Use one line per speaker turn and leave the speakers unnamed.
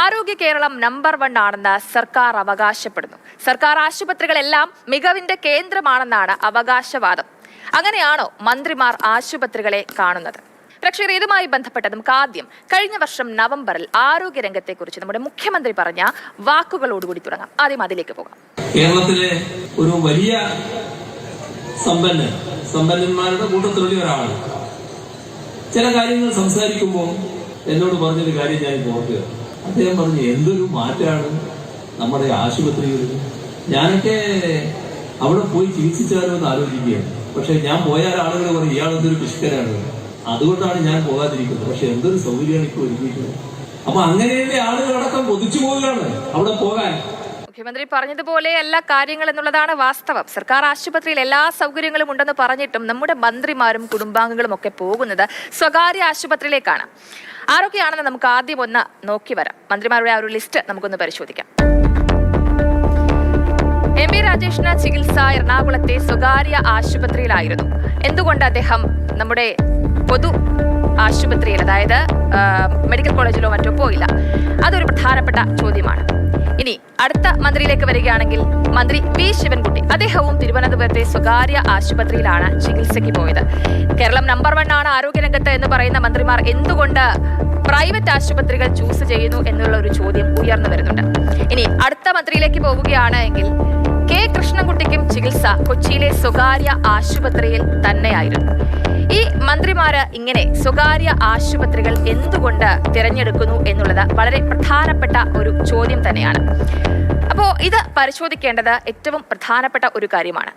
ആരോഗ്യ കേരളം നമ്പർ 1 ആണെന്ന് സർക്കാർ അവകാശപ്പെടുന്നു. സർക്കാർ ആശുപത്രികളെല്ലാം മികവിന്റെ കേന്ദ്രമാണെന്നാണ് അവകാശവാദം. അങ്ങനെയാണോ മന്ത്രിമാർ ആശുപത്രികളെ കാണുന്നത്? പ്രേക്ഷകർ, ഇതുമായി ബന്ധപ്പെട്ട് നമുക്ക് ആദ്യം കഴിഞ്ഞ വർഷം നവംബറിൽ ആരോഗ്യരംഗത്തെക്കുറിച്ച് നമ്മുടെ മുഖ്യമന്ത്രി പറഞ്ഞ വാക്കുകളോടുകൂടി തുടങ്ങാം. ആദ്യം അതിലേക്ക് പോകാം.
കേരളത്തിലെ ഒരു വലിയ സമ്പന്നന്മാരുടെ കൂട്ടത്തിലുള്ള ഒരാളാണ്. ചില കാര്യങ്ങൾ സംസാരിക്കുമ്പോൾ എന്നോട് പറഞ്ഞൊരു കാര്യം ഞാൻ ഓർക്കുക. അദ്ദേഹം പറഞ്ഞു, എന്തൊരു മാറ്റാണ് നമ്മുടെ ആശുപത്രികളിൽ. ഞാനൊക്കെ അവിടെ പോയി ചികിത്സിച്ചാലോ എന്ന് ആലോചിക്കുകയാണ്. പക്ഷെ ഞാൻ പോയാൽ ആളുകൾ പറയും, ഇയാളെന്തൊരു പിഷ്കരാണ്, അതുകൊണ്ടാണ് ഞാൻ പോകാതിരിക്കുന്നത്. പക്ഷെ എന്തൊരു സൗകര്യമാണ് ഇപ്പോൾ ഒരുക്കിയിട്ടുള്ളത്. അപ്പൊ അങ്ങനെയുള്ള ആളുകളടക്കം കൊതിച്ചു പോവുകയാണ് അവിടെ പോകാൻ.
മുഖ്യമന്ത്രി പറഞ്ഞതുപോലെ എല്ലാ കാര്യങ്ങൾ എന്നുള്ളതാണ് വാസ്തവം. സർക്കാർ ആശുപത്രിയിൽ എല്ലാ സൗകര്യങ്ങളും ഉണ്ടെന്ന് പറഞ്ഞിട്ടും നമ്മുടെ മന്ത്രിമാരും കുടുംബാംഗങ്ങളും ഒക്കെ പോകുന്നത് സ്വകാര്യ ആശുപത്രിയിലേക്കാണ്. ആരൊക്കെയാണെന്ന് നമുക്ക് ആദ്യം ഒന്ന് നോക്കി വരാം. മന്ത്രിമാരുടെ ആ ഒരു ലിസ്റ്റ് നമുക്കൊന്ന് പരിശോധിക്കാം. എം.വി. രാജേഷിന് ചികിത്സ എറണാകുളത്തെ സ്വകാര്യ ആശുപത്രിയിലായിരുന്നു. എന്തുകൊണ്ട് അദ്ദേഹം നമ്മുടെ പൊതു ആശുപത്രിയിൽ, അതായത് മെഡിക്കൽ കോളേജിലോ മറ്റോ പോയില്ല? അതൊരു പ്രധാനപ്പെട്ട ചോദ്യമാണ്. ഇനി അടുത്ത മന്ത്രിയിലേക്ക് വരികയാണെങ്കിൽ മന്ത്രി വി ശിവൻകുട്ടി, അദ്ദേഹവും തിരുവനന്തപുരത്തെ സ്വകാര്യ ആശുപത്രിയിലാണ് ചികിത്സയ്ക്ക് പോയത്. കേരളം നമ്പർ 1 ആണ് ആരോഗ്യരംഗത്ത് എന്ന് പറയുന്ന മന്ത്രിമാർ എന്തുകൊണ്ട് പ്രൈവറ്റ് ആശുപത്രികൾ ചൂസ് ചെയ്യുന്നു എന്നുള്ള ഒരു ചോദ്യം ഉയർന്നു വരുന്നുണ്ട്. ഇനി അടുത്ത മന്ത്രിയിലേക്ക് പോവുകയാണെങ്കിൽ കെ കൃഷ്ണൻകുട്ടിക്കും ചികിത്സ കൊച്ചിയിലെ സ്വകാര്യ ആശുപത്രിയിൽ തന്നെയായിരുന്നു. ഈ മന്ത്രിമാര് ഇങ്ങനെ സ്വകാര്യ ആശുപത്രികൾ എന്തുകൊണ്ട് തിരഞ്ഞെടുക്കുന്നു എന്നുള്ളത് വളരെ പ്രധാനപ്പെട്ട ഒരു ചോദ്യം തന്നെയാണ്. അപ്പോൾ ഇത് പരിശോധിക്കേണ്ടത് ഏറ്റവും പ്രധാനപ്പെട്ട ഒരു കാര്യമാണ്.